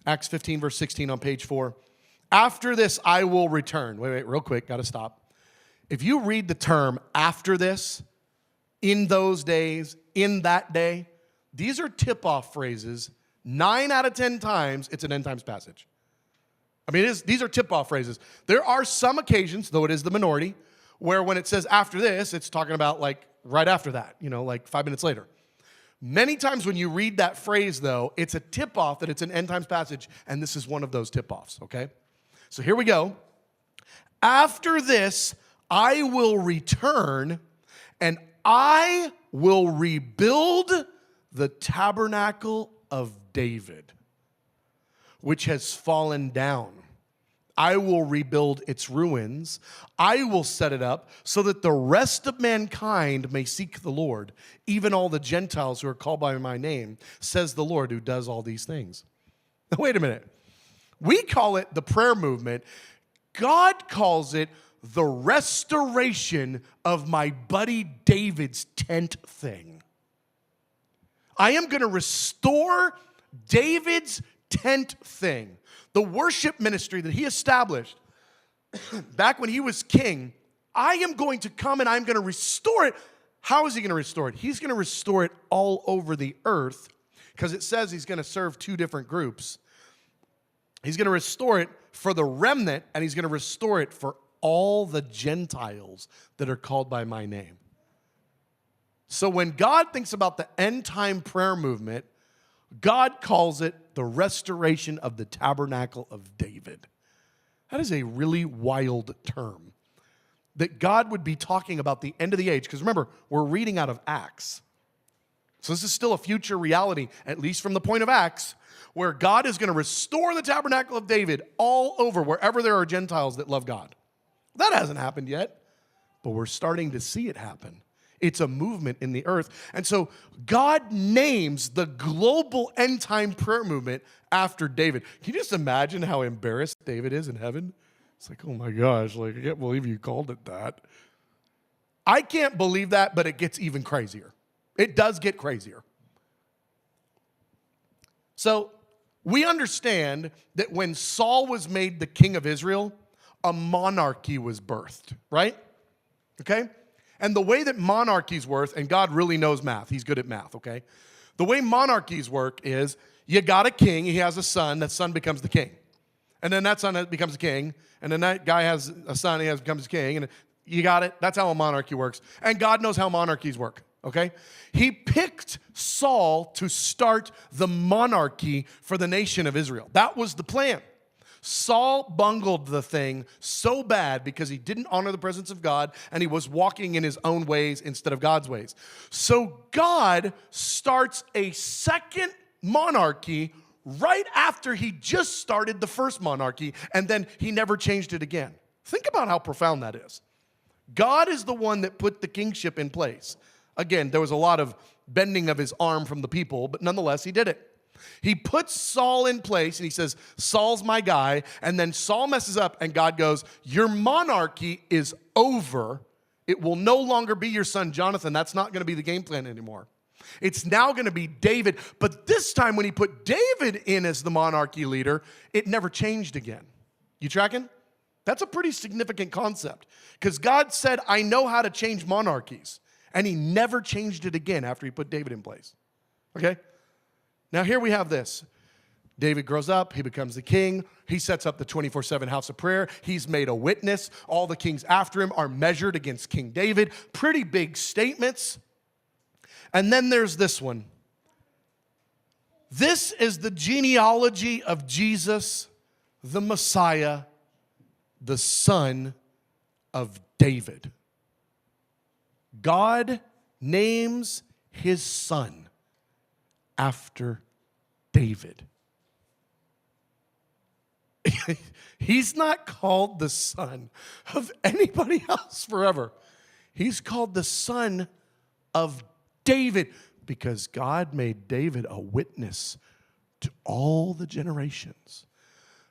B: Acts 15, verse 16 on page 4. After this, I will return. Wait, real quick, got to stop. If you read the term after this, in those days, in that day, these are tip-off phrases. 9 out of 10 times, it's an end times passage. I mean, these are tip-off phrases. There are some occasions, though it is the minority, where when it says after this, it's talking about like right after that, like 5 minutes later. Many times when you read that phrase, though, it's a tip-off that it's an end times passage, and this is one of those tip-offs, okay? So here we go. After this, I will return, and I will rebuild the tabernacle of David, which has fallen down. I will rebuild its ruins. I will set it up so that the rest of mankind may seek the Lord, even all the Gentiles who are called by my name, says the Lord who does all these things. Now, wait a minute. We call it the prayer movement. God calls it the restoration of my buddy David's tent thing. I am going to restore David's tent thing. The worship ministry that he established back when he was king, I am going to come and I'm going to restore it. How is he going to restore it? He's going to restore it all over the earth, because it says he's going to serve two different groups. He's going to restore it for the remnant, and he's going to restore it for all the Gentiles that are called by my name. So when God thinks about the end time prayer movement, God calls it the restoration of the tabernacle of David. That is a really wild term. That God would be talking about the end of the age. Because remember, we're reading out of Acts. So this is still a future reality, at least from the point of Acts, where God is going to restore the tabernacle of David all over, wherever there are Gentiles that love God. That hasn't happened yet, but we're starting to see it happen. It's a movement in the earth. And so God names the global end time prayer movement after David. Can you just imagine how embarrassed David is in heaven? It's like, oh my gosh, like I can't believe you called it that. I can't believe that, but it gets even crazier. It does get crazier. So we understand that when Saul was made the king of Israel, a monarchy was birthed, right? Okay? And the way that monarchies work, and God really knows math. He's good at math, okay? The way monarchies work is you got a king, he has a son, that son becomes the king. And then that son becomes a king, and then that guy has a son, he becomes king, and you got it? That's how a monarchy works. And God knows how monarchies work, okay? He picked Saul to start the monarchy for the nation of Israel. That was the plan. Saul bungled the thing so bad because he didn't honor the presence of God, and he was walking in his own ways instead of God's ways. So God starts a second monarchy right after he just started the first monarchy, and then he never changed it again. Think about how profound that is. God is the one that put the kingship in place. Again, there was a lot of bending of his arm from the people, but nonetheless, he did it. He puts Saul in place, and he says, Saul's my guy, and then Saul messes up, and God goes, your monarchy is over. It will no longer be your son Jonathan. That's not going to be the game plan anymore. It's now going to be David. But this time when he put David in as the monarchy leader, it never changed again. You tracking? That's a pretty significant concept, because God said, I know how to change monarchies. And he never changed it again after he put David in place. Okay? Now here we have this. David grows up. He becomes the king. He sets up the 24/7 house of prayer. He's made a witness. All the kings after him are measured against King David. Pretty big statements. And then there's this one. This is the genealogy of Jesus, the Messiah, the son of David. God names his son after David. He's not called the son of anybody else forever. He's called the son of David because God made David a witness to all the generations.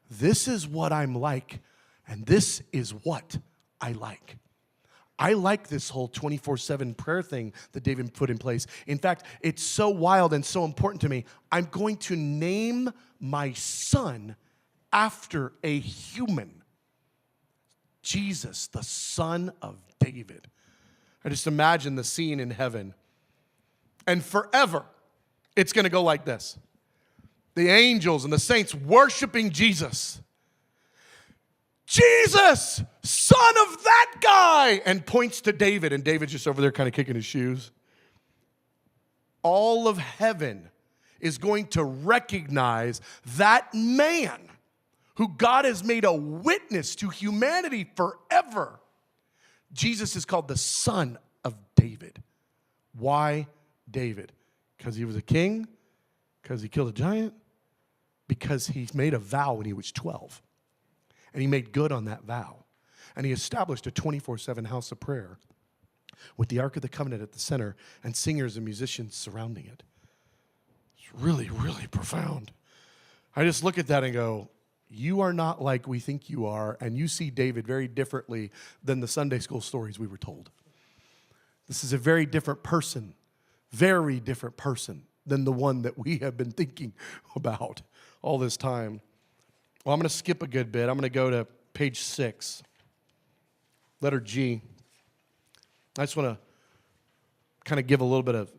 B: This is what I'm like, and this is what I like. I like this whole 24/7 prayer thing that David put in place. In fact, it's so wild and so important to me. I'm going to name my son after a human. Jesus, the son of David. I just imagine the scene in heaven. And forever, it's going to go like this. The angels and the saints worshiping Jesus. Jesus, son of that guy, and points to David, and David's just over there kind of kicking his shoes. All of heaven is going to recognize that man who God has made a witness to humanity forever. Jesus is called the son of David. Why David? Because he was a king? Because he killed a giant? Because he made a vow when he was 12. And he made good on that vow. And he established a 24/7 house of prayer with the Ark of the Covenant at the center and singers and musicians surrounding it. It's really, really profound. I just look at that and go, you are not like we think you are, and you see David very differently than the Sunday school stories we were told. This is a very different person than the one that we have been thinking about all this time. Well, I'm going to skip a good bit. I'm going to go to page 6, letter G. I just want to kind of give a little bit of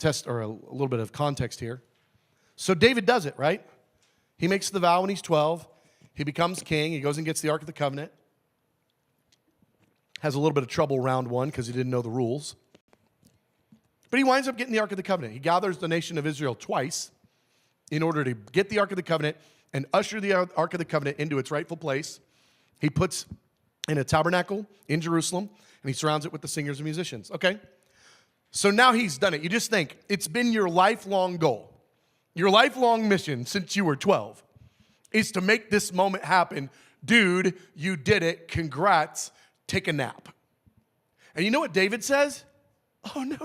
B: a little bit of context here. So David does it, right? He makes the vow when he's 12. He becomes king. He goes and gets the Ark of the Covenant. Has a little bit of trouble round 1 because he didn't know the rules. But he winds up getting the Ark of the Covenant. He gathers the nation of Israel twice in order to get the Ark of the Covenant and usher the Ark of the Covenant into its rightful place. He puts in a tabernacle in Jerusalem, and he surrounds it with the singers and musicians. Okay? So now he's done it. You just think, it's been your lifelong goal. Your lifelong mission since you were 12 is to make this moment happen. Dude, you did it. Congrats. Take a nap. And you know what David says? Oh, no.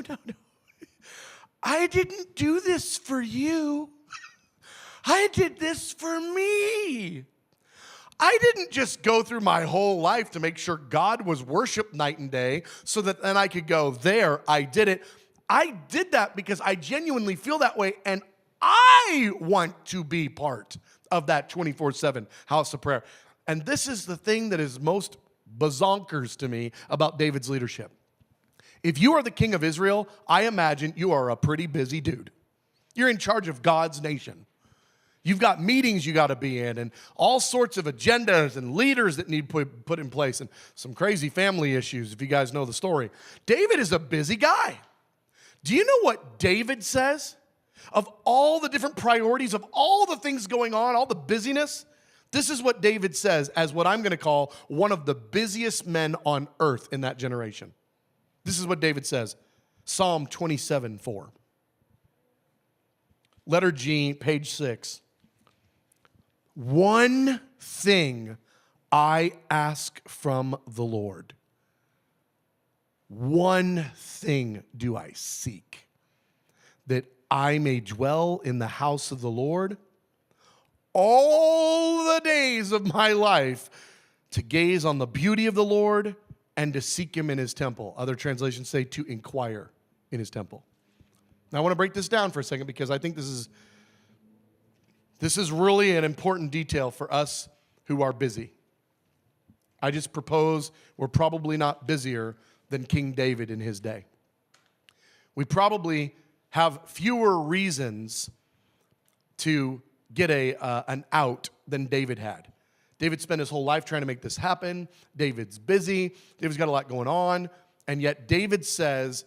B: I didn't do this for you. I did this for me. I didn't just go through my whole life to make sure God was worshiped night and day so that then I could go, there, I did it. I did that because I genuinely feel that way, and I want to be part of that 24/7 house of prayer. And this is the thing that is most bazonkers to me about David's leadership. If you are the king of Israel, I imagine you are a pretty busy dude. You're in charge of God's nation. You've got meetings you got to be in and all sorts of agendas and leaders that need put in place and some crazy family issues, if you guys know the story. David is a busy guy. Do you know what David says? Of all the different priorities, of all the things going on, all the busyness, this is what David says as what I'm going to call one of the busiest men on earth in that generation. This is what David says, Psalm 27:4. Letter G, page 6. One thing I ask from the Lord. One thing do I seek, that I may dwell in the house of the Lord all the days of my life, to gaze on the beauty of the Lord and to seek him in his temple. Other translations say to inquire in his temple. Now I want to break this down for a second because I think this is really an important detail for us who are busy. I just propose we're probably not busier than King David in his day. We probably have fewer reasons to get an out than David had. David spent his whole life trying to make this happen. David's busy. David's got a lot going on. And yet David says,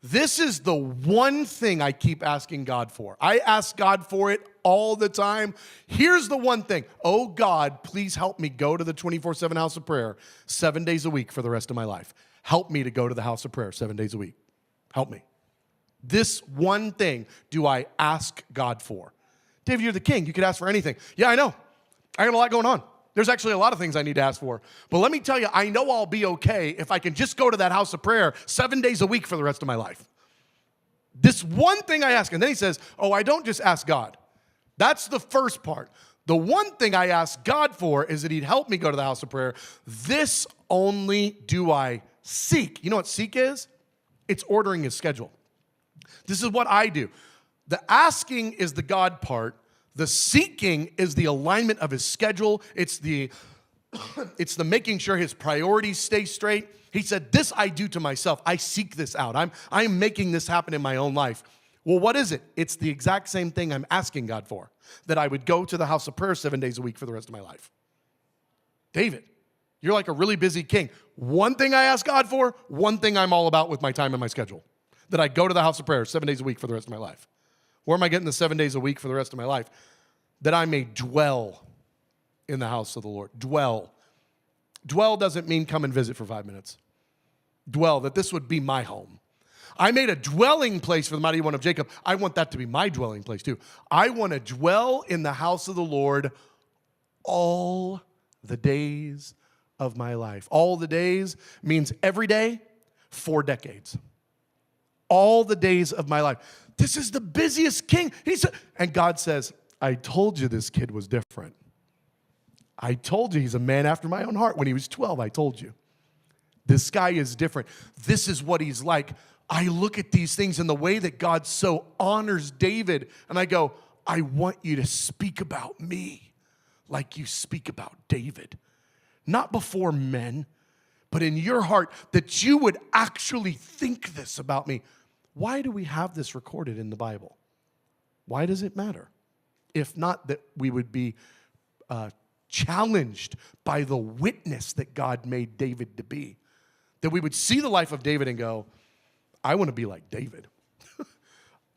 B: this is the one thing I keep asking God for. I ask God for it all the time. Here's the one thing. Oh God, please help me go to the 24/7 house of prayer 7 days a week for the rest of my life. Help me to go to the house of prayer 7 days a week. Help me. This one thing do I ask God for. David, you're the king. You could ask for anything. Yeah, I know. I got a lot going on. There's actually a lot of things I need to ask for. But let me tell you, I know I'll be okay if I can just go to that house of prayer 7 days a week for the rest of my life. This one thing I ask. And then he says, oh, I don't just ask God. That's the first part. The one thing I ask God for is that he'd help me go to the house of prayer. This only do I seek. You know what seek is? It's ordering his schedule. This is what I do. The asking is the God part. The seeking is the alignment of his schedule. It's the making sure his priorities stay straight. He said, this I do to myself. I seek this out. I'm making this happen in my own life. Well, what is it? It's the exact same thing I'm asking God for, that I would go to the house of prayer 7 days a week for the rest of my life. David, you're like a really busy king. One thing I ask God for, one thing I'm all about with my time and my schedule, that I go to the house of prayer 7 days a week for the rest of my life. Where am I getting the 7 days a week for the rest of my life? That I may dwell in the house of the Lord. Dwell. Dwell doesn't mean come and visit for 5 minutes. Dwell, that this would be my home. I made a dwelling place for the mighty one of Jacob. I want that to be my dwelling place too. I want to dwell in the house of the Lord all the days of my life. All the days means every day, 4 decades. All the days of my life. This is the busiest king. And God says, I told you this kid was different. I told you he's a man after my own heart. When he was 12, I told you. This guy is different. This is what he's like. I look at these things and the way that God so honors David, and I go, I want you to speak about me like you speak about David. Not before men, but in your heart, that you would actually think this about me. Why do we have this recorded in the Bible? Why does it matter? If not that we would be challenged by the witness that God made David to be. That we would see the life of David and go, I want to be like David.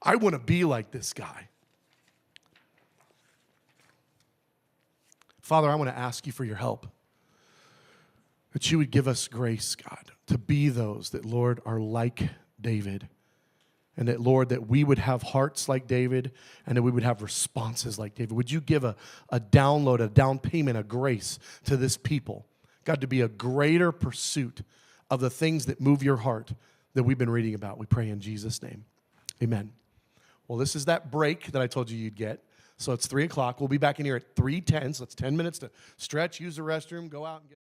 B: I want to be like this guy. Father, I want to ask you for your help. That you would give us grace, God, to be those that, Lord, are like David. And that, Lord, that we would have hearts like David and that we would have responses like David. Would you give a download, a down payment, a grace to this people? God, to be a greater pursuit of the things that move your heart that we've been reading about. We pray in Jesus' name. Amen. Well, this is that break that I told you you'd get. So it's 3 o'clock. We'll be back in here at 3:10. So it's 10 minutes to stretch, use the restroom, go out and get